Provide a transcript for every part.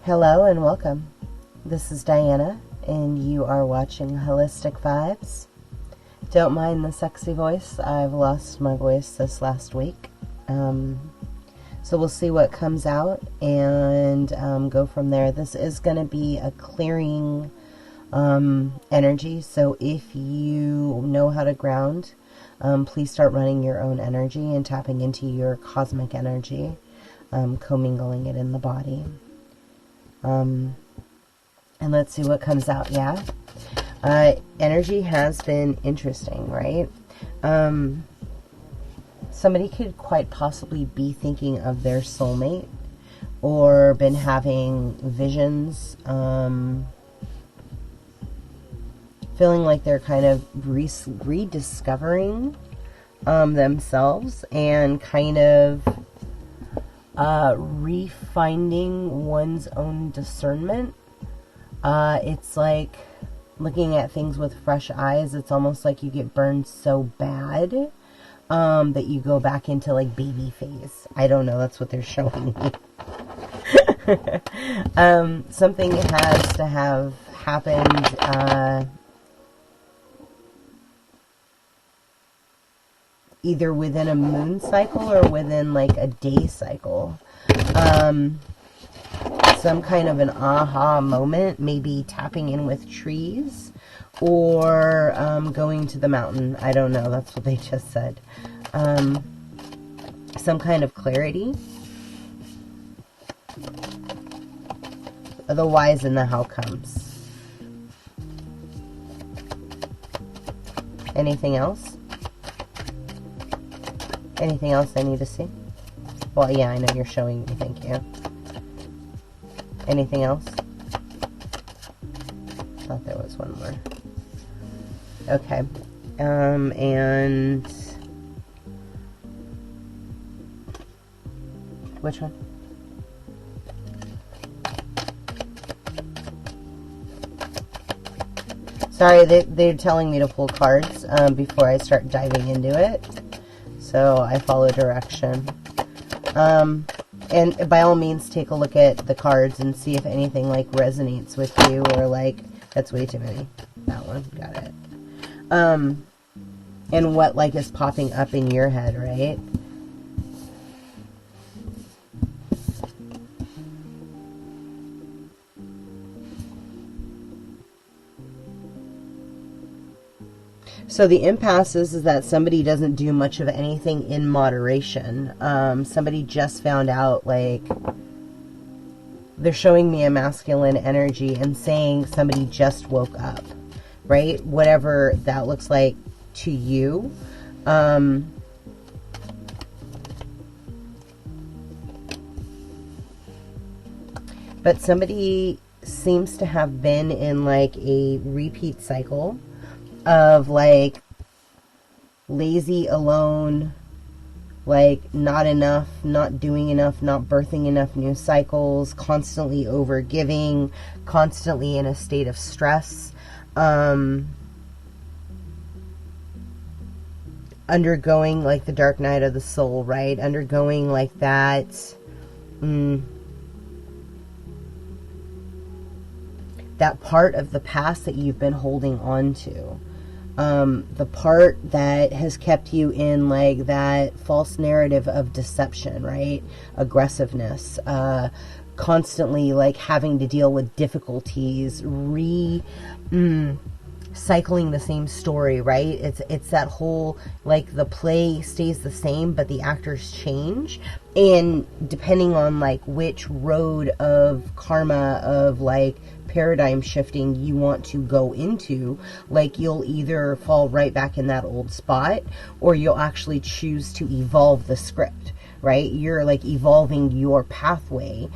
Hello and welcome. This is Diana, and you are watching Holistic Vibes. Don't mind the sexy voice. I've lost my voice this last week. So we'll see what comes out and go from there. This is going to be a clearing energy. So if you know how to ground, please start running your own energy and tapping into your commingling energy, commingling it in the body. And let's see what comes out. Yeah. Energy has been interesting, right? Somebody could quite possibly be thinking of their soulmate or been having visions, feeling like they're kind of rediscovering themselves and kind of refinding one's own discernment. It's like looking at things with fresh eyes. It's almost like you get burned so bad that you go back into like baby phase. I don't know. That's what they're showing me. Something has to have happened either within a moon cycle or within like a day cycle. Some kind of an aha moment, maybe tapping in with trees or going to the mountain. I don't know. That's what they just said. Some kind of clarity. The whys and the how comes. Anything else? Anything else I need to see? Well, yeah, I know you're showing me. Thank you. Anything else? Thought there was one more. Okay. And which one? Sorry, they're telling me to pull cards before I start diving into it. So I follow direction. And by all means, take a look at the cards and see if anything like resonates with you or like, that's way too many. That one, got it. And what like is popping up in your head, right? So the impasse is that somebody doesn't do much of anything in moderation. Somebody just found out, like, they're showing me a masculine energy and saying somebody just woke up, right? Whatever that looks like to you. But somebody seems to have been in, like, a repeat cycle of like lazy, alone, like not enough, not doing enough, not birthing enough new cycles, constantly over giving, constantly in a state of stress, undergoing like the dark night of the soul, right? Undergoing like that that part of the past that you've been holding on to. The part that has kept you in like that false narrative of deception, right? Aggressiveness, constantly like having to deal with difficulties, cycling the same story, right? It's that whole, like the play stays the same, but the actors change. And depending on like which road of karma, of like paradigm shifting you want to go into, like you'll either fall right back in that old spot or you'll actually choose to evolve the script, right? You're like evolving your pathway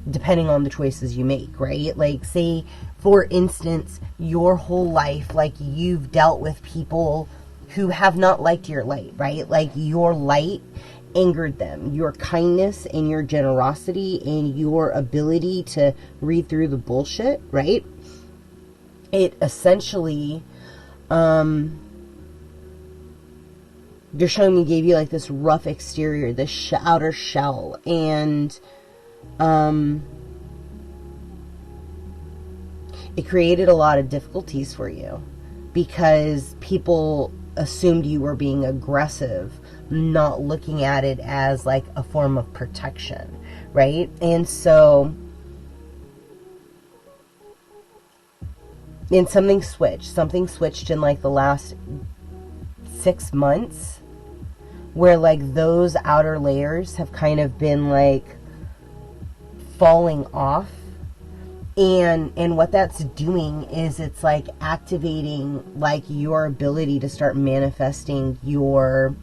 depending on the choices you make, right? Like say for instance your whole life like you've dealt with people who have not liked your light, right? Like your light angered them. Your kindness and your generosity and your ability to read through the bullshit, right? It essentially, they're showing me gave you like this rough exterior, this outer shell, and It created a lot of difficulties for you because people assumed you were being aggressive, not looking at it as like a form of protection, right? And so, and something switched in like the last 6 months, where like those outer layers have kind of been like falling off. And what that's doing is it's like activating like your ability to start manifesting your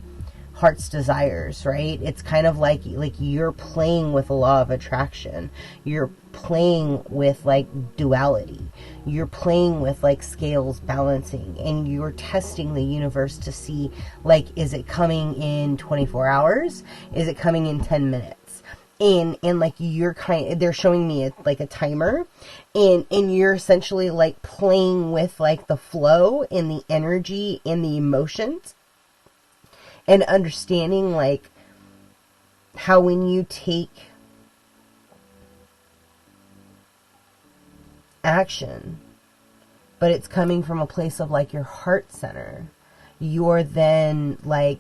heart's desires, right? It's kind of like you're playing with the law of attraction. You're playing with like duality. You're playing with like scales balancing, and you're testing the universe to see like, is it coming in 24 hours? Is it coming in 10 minutes? And like they're showing me like a timer, and you're essentially like playing with like the flow and the energy and the emotions, and understanding like how when you take action, but it's coming from a place of like your heart center, you're then like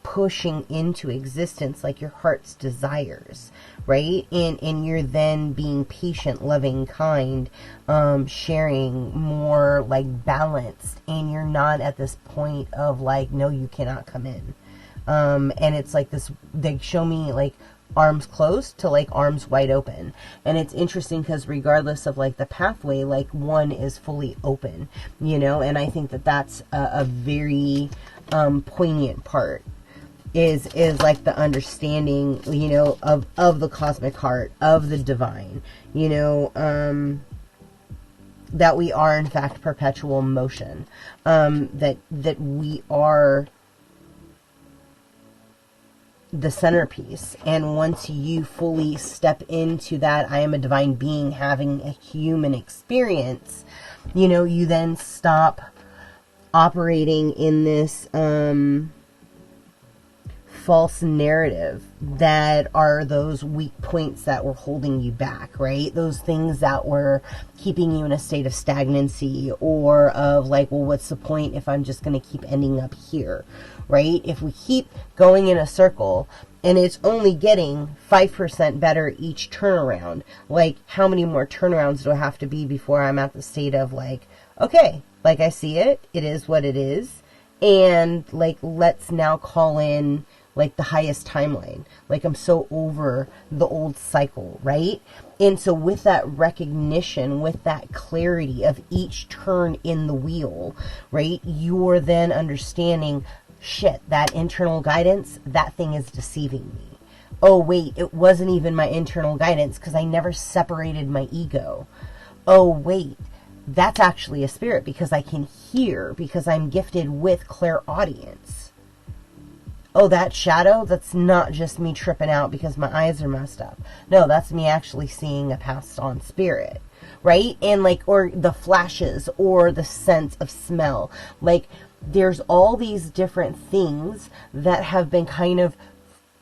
pushing into existence like your heart's desires, right? And you're then being patient, loving, kind, sharing, more like balanced, and you're not at this point of like, no, you cannot come in. And it's like this, they show me like arms closed to like arms wide open. And it's interesting because regardless of like the pathway, like one is fully open, you know? And I think that that's a very poignant part. Is like the understanding, you know, of the cosmic heart, of the divine, you know, that we are in fact perpetual motion, that we are the centerpiece. And once you fully step into that, I am a divine being having a human experience, you know, you then stop operating in this, false narrative that are those weak points that were holding you back, right? Those things that were keeping you in a state of stagnancy, or of like, well, what's the point if I'm just going to keep ending up here, right? If we keep going in a circle and it's only getting 5% better each turnaround, like how many more turnarounds do I have to be before I'm at the state of like, okay, like I see it, it is what it is, and like let's now call in like the highest timeline. Like I'm so over the old cycle, right? And so with that recognition, with that clarity of each turn in the wheel, right? You're then understanding, shit, that internal guidance, that thing is deceiving me. Oh wait, it wasn't even my internal guidance because I never separated my ego. Oh wait, that's actually a spirit because I can hear, because I'm gifted with clairaudience. Oh, that shadow, that's not just me tripping out because my eyes are messed up. No, that's me actually seeing a passed on spirit, right? And like, or the flashes, or the sense of smell. Like, there's all these different things that have been kind of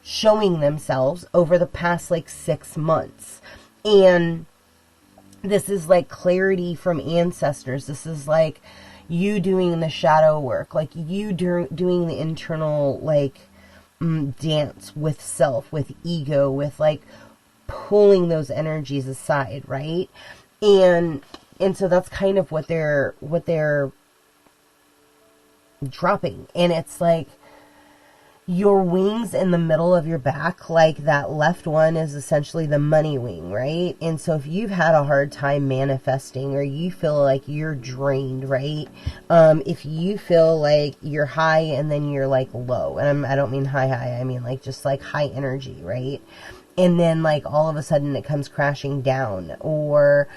showing themselves over the past like 6 months. And this is like clarity from ancestors. This is like you doing the shadow work, like you doing the internal like dance with self, with ego, with like pulling those energies aside, right? And so that's kind of what they're dropping. And it's like your wings in the middle of your back, like that left one is essentially the money wing, right? And so if you've had a hard time manifesting, or you feel like you're drained, right? If you feel like you're high and then you're like low, and I don't mean high, I mean like just like high energy, right? And then like all of a sudden it comes crashing down, or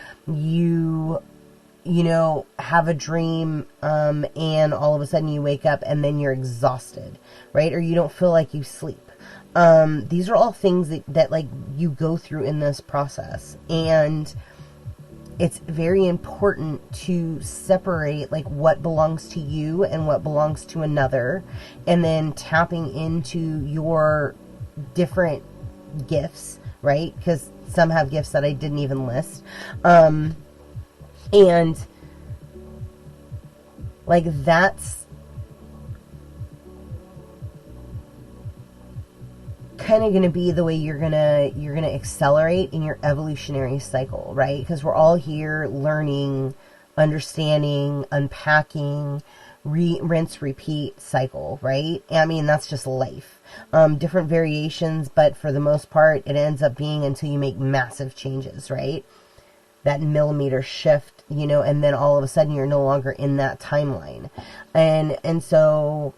you know, have a dream, and all of a sudden you wake up and then you're exhausted, right? Or you don't feel like you sleep. These are all things that like you go through in this process. And it's very important to separate like what belongs to you and what belongs to another, and then tapping into your different gifts, right? Because some have gifts that I didn't even list. And like, that's kind of going to be the way you're going to accelerate in your evolutionary cycle, right? Because we're all here learning, understanding, unpacking, rinse, repeat cycle, right? I mean, that's just life. Different variations, but for the most part, it ends up being until you make massive changes, right? That millimeter shift, you know, and then all of a sudden you're no longer in that timeline. And so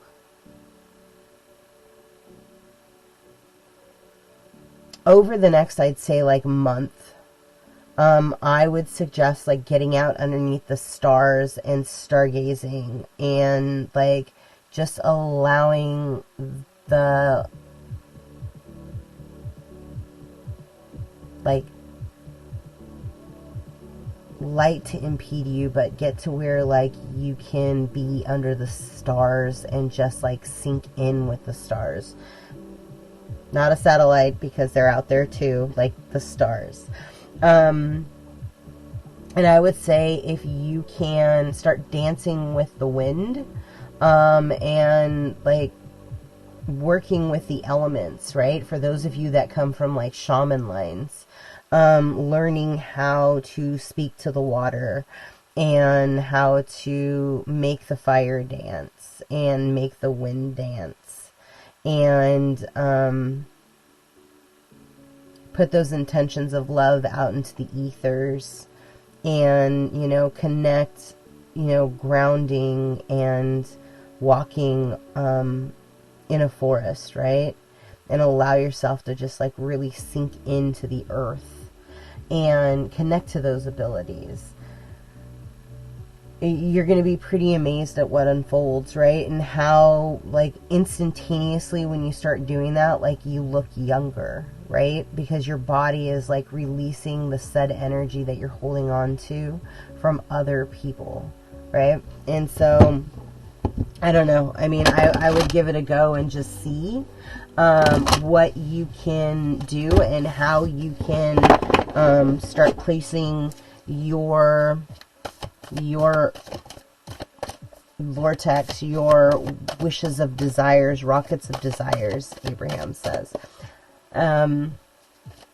over the next, I'd say, like, month, I would suggest, like, getting out underneath the stars and stargazing and, like, just allowing the, like, light to impede you, but get to where, like, you can be under the stars and just, like, sink in with the stars. Not a satellite, because they're out there too, like the stars. And I would say if you can start dancing with the wind, and like working with the elements, right? For those of you that come from like shaman lines, learning how to speak to the water and how to make the fire dance and make the wind dance. And put those intentions of love out into the ethers, and, you know, connect, you know, grounding and walking in a forest, right? And allow yourself to just like really sink into the earth and connect to those abilities. You're going to be pretty amazed at what unfolds, right? And how, like, instantaneously when you start doing that, like, you look younger, right? Because your body is, like, releasing the said energy that you're holding on to from other people, right? And so, I don't know. I mean, I would give it a go and just see what you can do and how you can start placing your vortex, your wishes of desires, rockets of desires, Abraham says,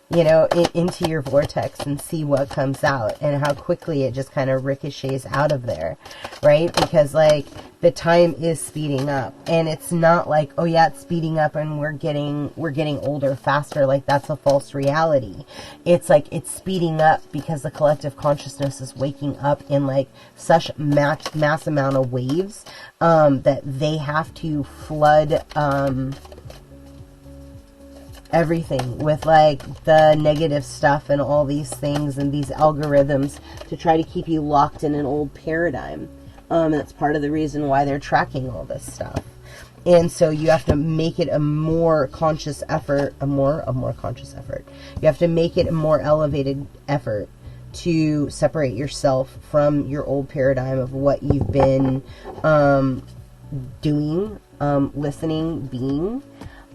you know, into your vortex and see what comes out and how quickly it just kind of ricochets out of there, right? Because, like, the time is speeding up, and it's not like, oh yeah, it's speeding up and we're getting older faster. Like, that's a false reality. It's like it's speeding up because the collective consciousness is waking up in like such mass amount of waves that they have to flood everything with like the negative stuff and all these things and these algorithms to try to keep you locked in an old paradigm. That's part of the reason why they're tracking all this stuff. And so you have to make it a more conscious effort, a more conscious effort. You have to make it a more elevated effort to separate yourself from your old paradigm of what you've been doing, listening, being,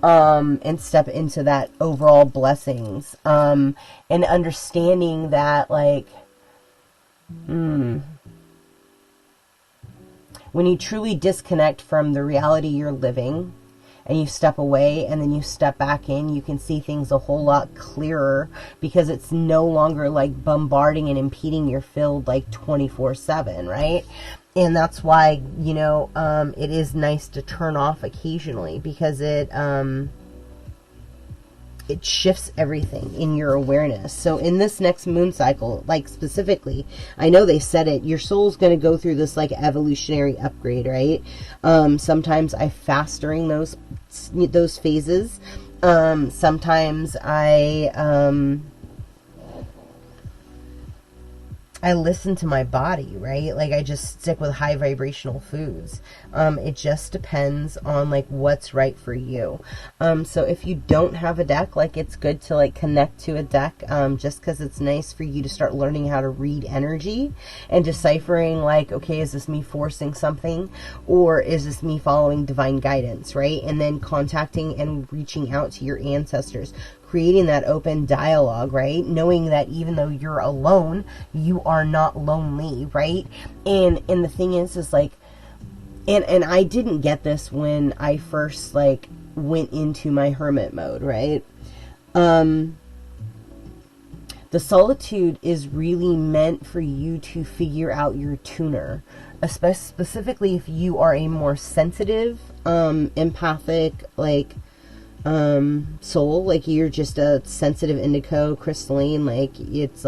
and step into that overall blessings, and understanding that, like, when you truly disconnect from the reality you're living and you step away and then you step back in, you can see things a whole lot clearer because it's no longer like bombarding and impeding your field like 24/7, right? And that's why, you know, it is nice to turn off occasionally because it shifts everything in your awareness. So in this next moon cycle, like specifically, I know they said it, your soul's going to go through this like evolutionary upgrade, right? Sometimes I fast during those phases. Sometimes I listen to my body, right? Like, I just stick with high vibrational foods. It just depends on like what's right for you. So if you don't have a deck, like, it's good to like connect to a deck, just because it's nice for you to start learning how to read energy and deciphering like, okay, is this me forcing something or is this me following divine guidance, right? And then contacting and reaching out to your ancestors, creating that open dialogue, right? Knowing that even though you're alone, you are not lonely, right? And the thing is like, and I didn't get this when I first like went into my hermit mode, right? The solitude is really meant for you to figure out your tuner, specifically if you are a more sensitive, empathic, like, soul, like you're just a sensitive indigo crystalline, like it's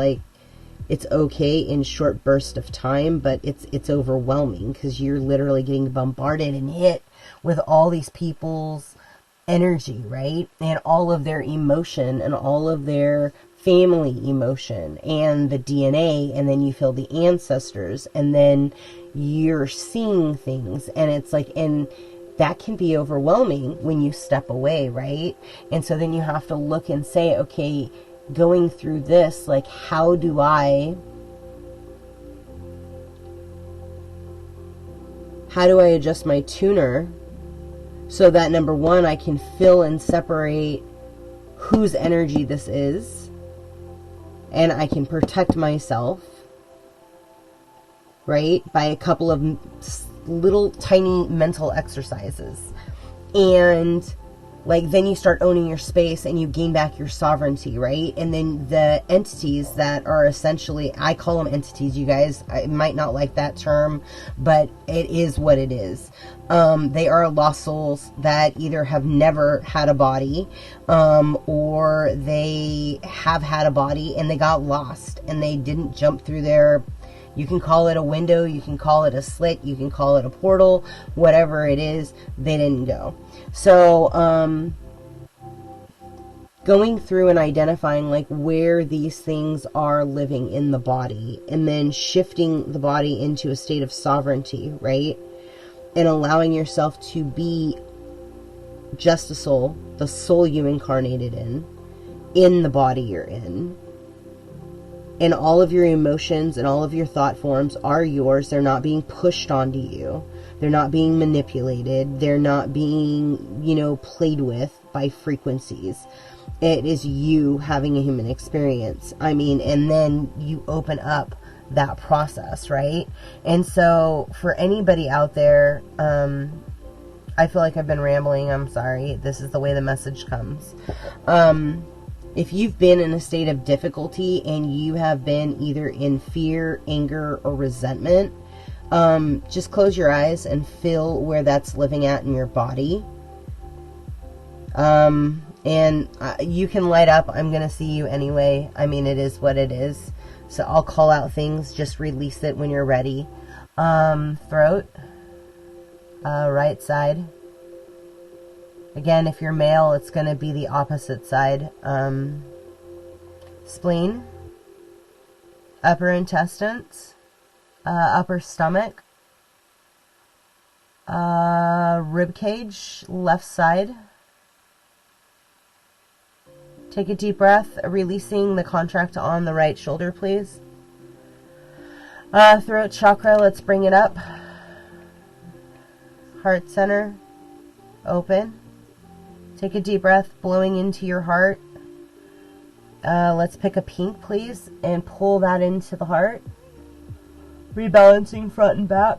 okay in short bursts of time, but it's overwhelming because you're literally getting bombarded and hit with all these people's energy, right? And all of their emotion and all of their family emotion and the DNA, and then you feel the ancestors, and then you're seeing things, and it's like, and that can be overwhelming when you step away, right? And so then you have to look and say, okay, going through this, like, how do I adjust my tuner so that, number one, I can feel and separate whose energy this is, and I can protect myself, right, by a couple of little tiny mental exercises. And like, then you start owning your space and you gain back your sovereignty, right? And then the entities that are essentially, I call them entities, you guys, I might not like that term, but it is what it is. They are lost souls that either have never had a body, or they have had a body and they got lost and they didn't jump through their, you can call it a window, you can call it a slit, you can call it a portal, whatever it is, they didn't go. So, going through and identifying like where these things are living in the body, and then shifting the body into a state of sovereignty, right? And allowing yourself to be just a soul, the soul you incarnated in the body you're in. And all of your emotions and all of your thought forms are yours. They're not being pushed onto you. They're not being manipulated. They're not being, played with by frequencies. It is you having a human experience. I mean, and then you open up that process, right? And so for anybody out there, I feel like I've been rambling. I'm sorry. This is the way the message comes. If you've been in a state of difficulty and you have been either in fear, anger, or resentment, just close your eyes and feel where that's living at in your body. And you can light up. I'm going to see you anyway. I mean, it is what it is. So I'll call out things. Just release it when you're ready. Throat. Right side. Again, if you're male, it's going to be the opposite side. Spleen, upper intestines, upper stomach, rib cage, left side. Take a deep breath, releasing the contract on the right shoulder, please. Throat chakra, let's bring it up. Heart center, open. Take a deep breath, blowing into your heart. Let's pick a pink, please, and pull that into the heart. Rebalancing front and back.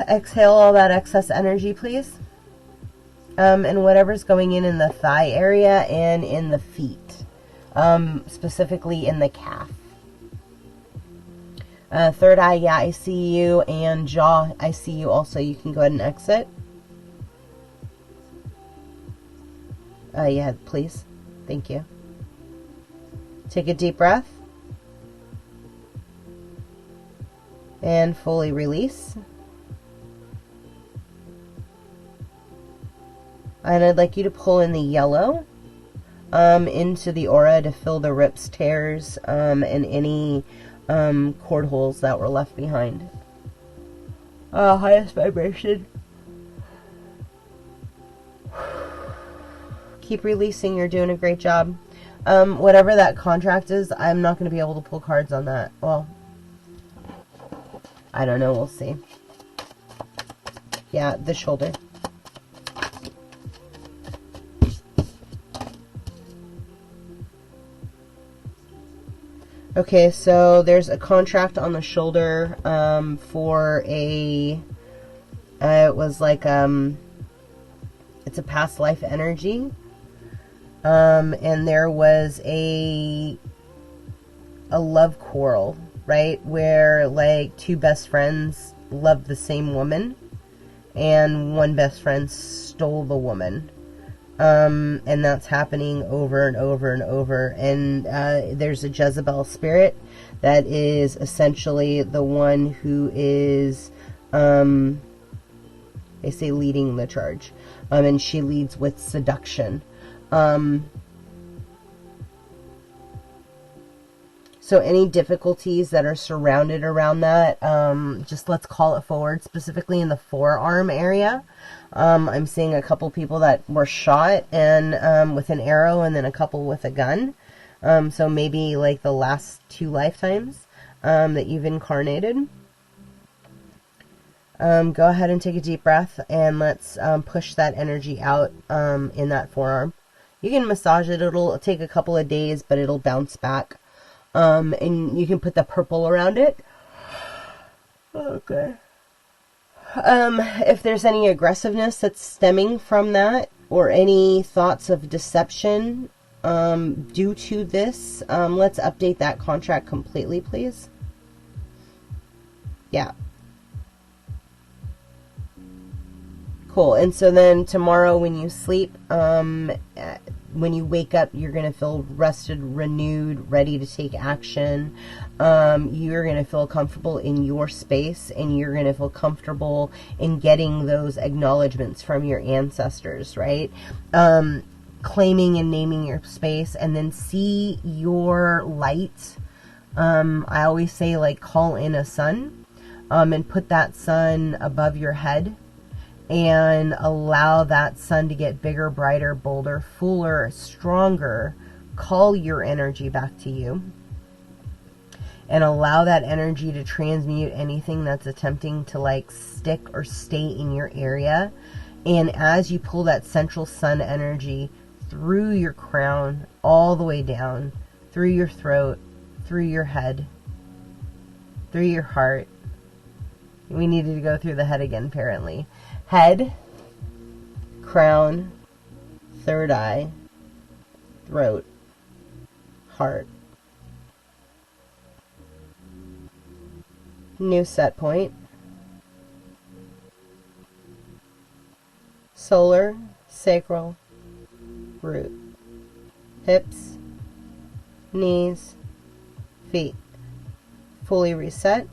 Exhale all that excess energy, please. And whatever's going in the thigh area and in the feet. Specifically in the calf. Third eye, yeah, I see you. And jaw, I see you also. You can go ahead and exit. Yeah, please. Thank you. Take a deep breath. And fully release. And I'd like you to pull in the yellow into the aura to fill the rips, tears, and any cord holes that were left behind. Highest vibration. Keep releasing. You're doing a great job. Whatever that contract is, I'm not going to be able to pull cards on that. Well, I don't know. We'll see. Yeah, the shoulder. Okay, so there's a contract on the shoulder for a, it was like, it's a past life energy. And there was a love quarrel, right? Where like two best friends loved the same woman and one best friend stole the woman. And that's happening over and over and over. And there's a Jezebel spirit that is essentially the one who is, they say, leading the charge. And she leads with seduction. So any difficulties that are surrounded around that, just let's call it forward, specifically in the forearm area. I'm seeing a couple people that were shot and with an arrow, and then a couple with a gun. So maybe like the last 2 lifetimes that you've incarnated. Go ahead and take a deep breath, and let's push that energy out in that forearm. You can massage it. It'll take a couple of days, but it'll bounce back. And you can put the purple around it. Okay. If there's any aggressiveness that's stemming from that, or any thoughts of deception due to this, let's update that contract completely, please. Yeah. Cool. And so then tomorrow when you sleep, when you wake up, you're going to feel rested, renewed, ready to take action. You're going to feel comfortable in your space, and you're going to feel comfortable in getting those acknowledgments from your ancestors, right? Claiming and naming your space, and then see your light. I always say, like, call in a sun, and put that sun above your head. And allow that sun to get bigger, brighter, bolder, fuller, stronger. Call your energy back to you. And allow that energy to transmute anything that's attempting to like stick or stay in your area. And as you pull that central sun energy through your crown, all the way down, through your throat, through your head, through your heart. We needed to go through the head again, apparently. Head, crown, third eye, throat, heart. New set point. Solar, sacral, root. Hips, knees, feet. Fully reset.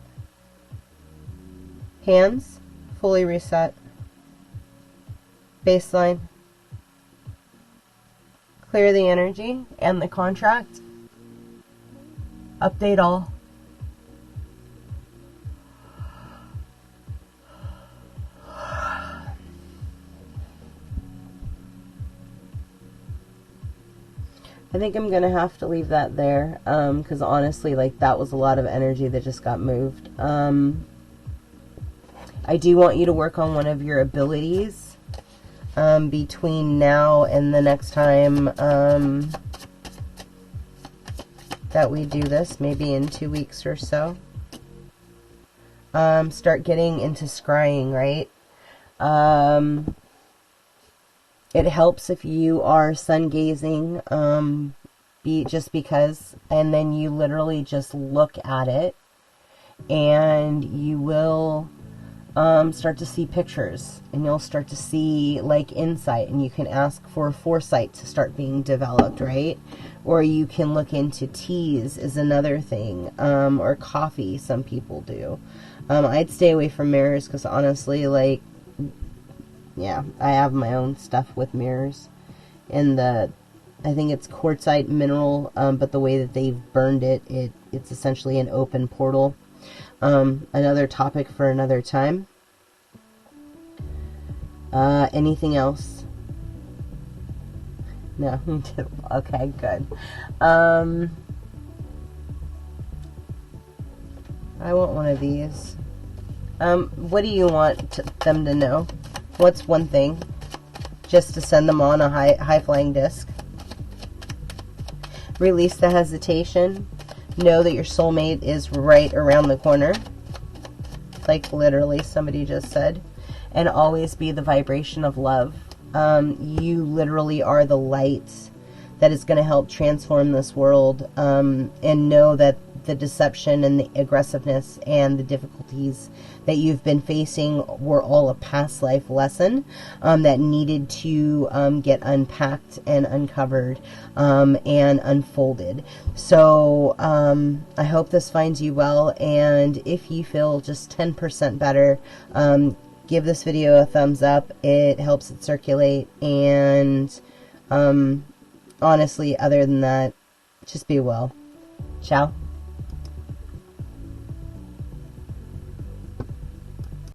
Hands, fully reset. Baseline. Clear the energy and the contract. Update all. I think I'm going to have to leave that there, because honestly, like, that was a lot of energy that just got moved. I do want you to work on one of your abilities between now and the next time that we do this, maybe in 2 weeks or so. Start getting into scrying, right? It helps if you are sun gazing, just because, and then you literally just look at it, and you will start to see pictures, and you'll start to see like insight, and you can ask for foresight to start being developed, right? Or you can look into teas is another thing, or coffee, some people do. I'd stay away from mirrors, because honestly, like, yeah, I have my own stuff with mirrors, and I think it's quartzite mineral, but the way that they've burned it, it's essentially an open portal. Another topic for another time. Anything else? No. Okay, good. I want one of these. What do you want them to know? What's one thing? Just to send them on a high-flying disc. Release the hesitation. Know that your soulmate is right around the corner. Like literally somebody just said. And always be the vibration of love. You literally are the light that is going to help transform this world. And know that the deception and the aggressiveness and the difficulties that you've been facing were all a past life lesson that needed to get unpacked and uncovered and unfolded. So I hope this finds you well, and if you feel just 10% better, give this video a thumbs up. It helps it circulate, and honestly, other than that, just be well. Ciao.